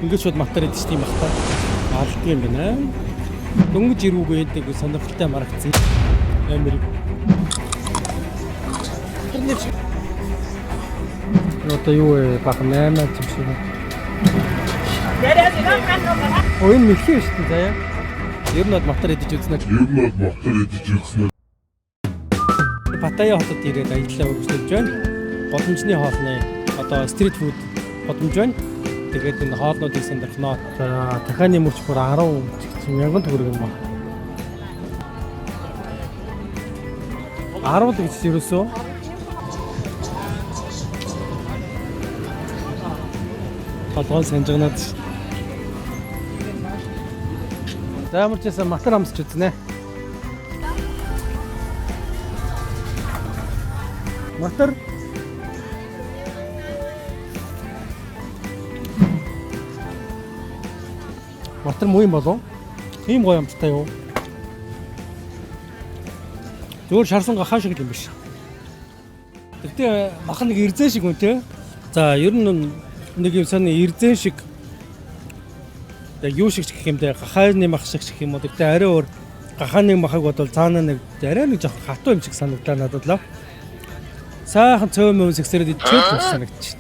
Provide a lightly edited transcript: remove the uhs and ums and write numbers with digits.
Ингээд шууд матар идэж тийм бах та. Алгүй юм байна. Дөнгөж ирүүгүй гэдэг сонирхолтой марагцсан. Амир. Одоо юу вэ? Бах 8 юм шиг. Ой мэлхий шүү дээ заяа. Ер нь матар идэж үзнэ. Паттайя хотод ирээд аяллаа үргэлжлүүлж байна. Боломжны хоолны одоо стрит фуд боломж байна. Тэгээд энэ хоолнуудыг сонирхноо. За дахианы мөрч бүр 10 мянган төгрөг юм байна. 10 л гэж ерөөсөө. Толгой санджигнаад. За мөрчөөс матар амсч үзнэ. Матар Матар муу юм болов? Тийм гоё амттай юу? Зүгээр шарсан гахаа шиг юм биш. Тэгтээ мах нэг ирзэн шиг үн тэ. За ер нь нэг юм сони ирзэн шиг юу шиг гэх юм бэ? Гахааны мах шиг гэх юм уу? Тэгтээ арай өөр гахааны махыг бодвол цаанаа нэг арай нэг жоох хатуу юм шиг санагдлаа надад л. Сайхан цөөн мөн сэгсрээд идчихвэл санагдчих.